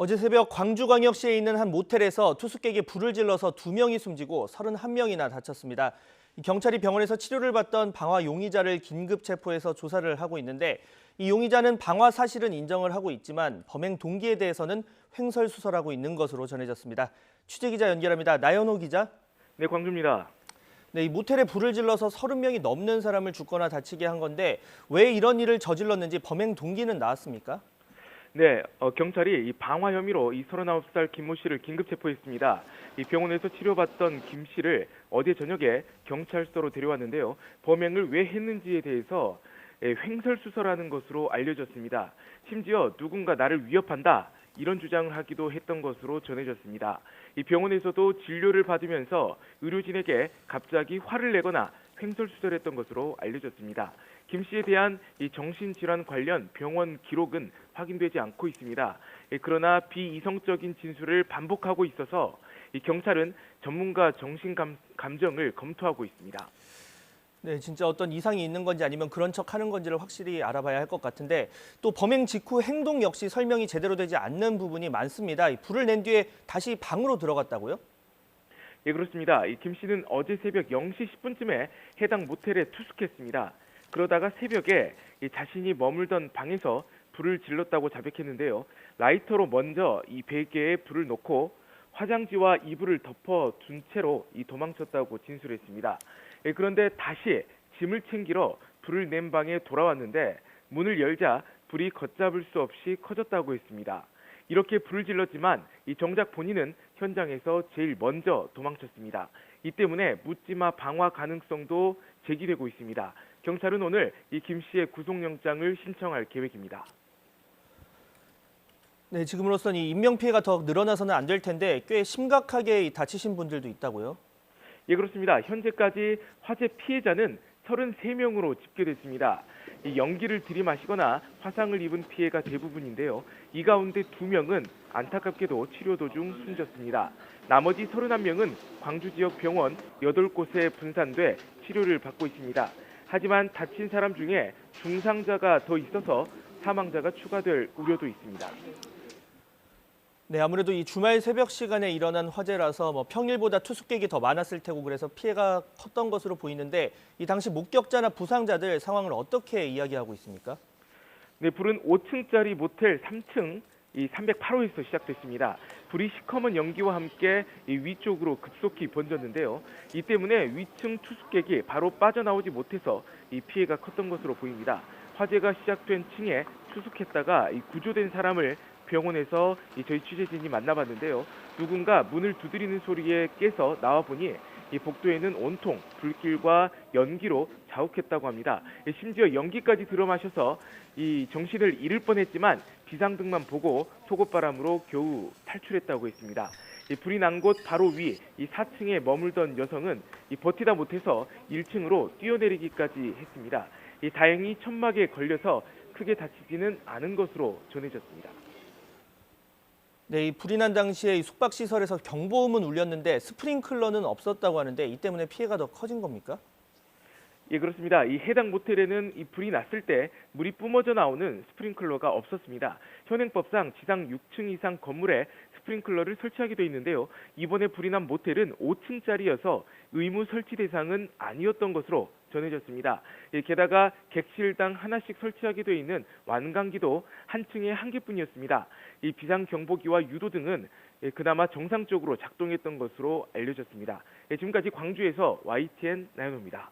어제 새벽 광주광역시에 있는 한 모텔에서 투숙객이 불을 질러서 2명이 숨지고 31명이나 다쳤습니다. 경찰이 병원에서 치료를 받던 방화 용의자를 긴급 체포해서 조사를 하고 있는데 이 용의자는 방화 사실은 인정을 하고 있지만 범행 동기에 대해서는 횡설수설하고 있는 것으로 전해졌습니다. 취재기자 연결합니다. 나연호 기자. 네, 광주입니다. 네, 이 모텔에 불을 질러서 30명이 넘는 사람을 죽거나 다치게 한 건데 왜 이런 일을 저질렀는지 범행 동기는 나왔습니까? 네, 경찰이 이 방화 혐의로 이 39살 김모 씨를 긴급 체포했습니다. 이 병원에서 치료받던 김 씨를 어제 저녁에 경찰서로 데려왔는데요. 범행을 왜 했는지에 대해서 횡설수설하는 것으로 알려졌습니다. 심지어 누군가 나를 위협한다 이런 주장을 하기도 했던 것으로 전해졌습니다. 이 병원에서도 진료를 받으면서 의료진에게 갑자기 화를 내거나 횡설수설했던 것으로 알려졌습니다. 김 씨에 대한 이 정신질환 관련 병원 기록은 확인되지 않고 있습니다. 그러나 비이성적인 진술을 반복하고 있어서 이 경찰은 전문가 정신감정을 검토하고 있습니다. 네, 진짜 어떤 이상이 있는 건지 아니면 그런 척 하는 건지를 확실히 알아봐야 할 것 같은데 또 범행 직후 행동 역시 설명이 제대로 되지 않는 부분이 많습니다. 불을 낸 뒤에 다시 방으로 들어갔다고요? 예, 그렇습니다. 이 김 씨는 어제 새벽 0시 10분쯤에 해당 모텔에 투숙했습니다. 그러다가 새벽에 자신이 머물던 방에서 불을 질렀다고 자백했는데요. 라이터로 먼저 이 베개에 불을 놓고 화장지와 이불을 덮어 둔 채로 도망쳤다고 진술했습니다. 그런데 다시 짐을 챙기러 불을 낸 방에 돌아왔는데 문을 열자 불이 걷잡을 수 없이 커졌다고 했습니다. 이렇게 불을 질렀지만 정작 본인은 현장에서 제일 먼저 도망쳤습니다. 이 때문에 묻지마 방화 가능성도 제기되고 있습니다. 경찰은 오늘 이 김 씨의 구속영장을 신청할 계획입니다. 네, 지금으로선 이 인명피해가 더 늘어나서는 안 될 텐데 꽤 심각하게 다치신 분들도 있다고요? 예, 그렇습니다. 현재까지 화재 피해자는 33명으로 집계됐습니다. 이 연기를 들이마시거나 화상을 입은 피해가 대부분인데요. 이 가운데 2명은 안타깝게도 치료 도중 숨졌습니다. 나머지 31명은 광주 지역 병원 8곳에 분산돼 치료를 받고 있습니다. 하지만 다친 사람 중에 중상자가 더 있어서 사망자가 추가될 우려도 있습니다. 네, 아무래도 이 주말 새벽 시간에 일어난 화재라서 평일보다 투숙객이 더 많았을 테고 그래서 피해가 컸던 것으로 보이는데 이 당시 목격자나 부상자들 상황을 어떻게 이야기하고 있습니까? 네, 불은 5층짜리 모텔 3층 308호에서 시작됐습니다. 불이 시커먼 연기와 함께 위쪽으로 급속히 번졌는데요. 이 때문에 위층 투숙객이 바로 빠져나오지 못해서 피해가 컸던 것으로 보입니다. 화재가 시작된 층에 투숙했다가 구조된 사람을 병원에서 저희 취재진이 만나봤는데요. 누군가 문을 두드리는 소리에 깨서 나와보니 이 복도에는 온통 불길과 연기로 자욱했다고 합니다. 심지어 연기까지 들어마셔서 정신을 잃을 뻔했지만 비상등만 보고 속옷바람으로 겨우 탈출했다고 했습니다. 불이 난 곳 바로 위 4층에 머물던 여성은 버티다 못해서 1층으로 뛰어내리기까지 했습니다. 다행히 천막에 걸려서 크게 다치지는 않은 것으로 전해졌습니다. 네, 이 불이 난 당시에 숙박시설에서 경보음은 울렸는데 스프링클러는 없었다고 하는데 이 때문에 피해가 더 커진 겁니까? 예, 그렇습니다. 이 해당 모텔에는 불이 났을 때 물이 뿜어져 나오는 스프링클러가 없었습니다. 현행법상 지상 6층 이상 건물에 스프링클러를 설치하게 돼 있는데요. 이번에 불이 난 모텔은 5층짜리여서 의무 설치 대상은 아니었던 것으로 전해졌습니다. 게다가 객실당 하나씩 설치하게 돼 있는 완강기도 한 층에 한 개뿐이었습니다. 이 비상경보기와 유도 등은 그나마 정상적으로 작동했던 것으로 알려졌습니다. 지금까지 광주에서 YTN 나연호입니다.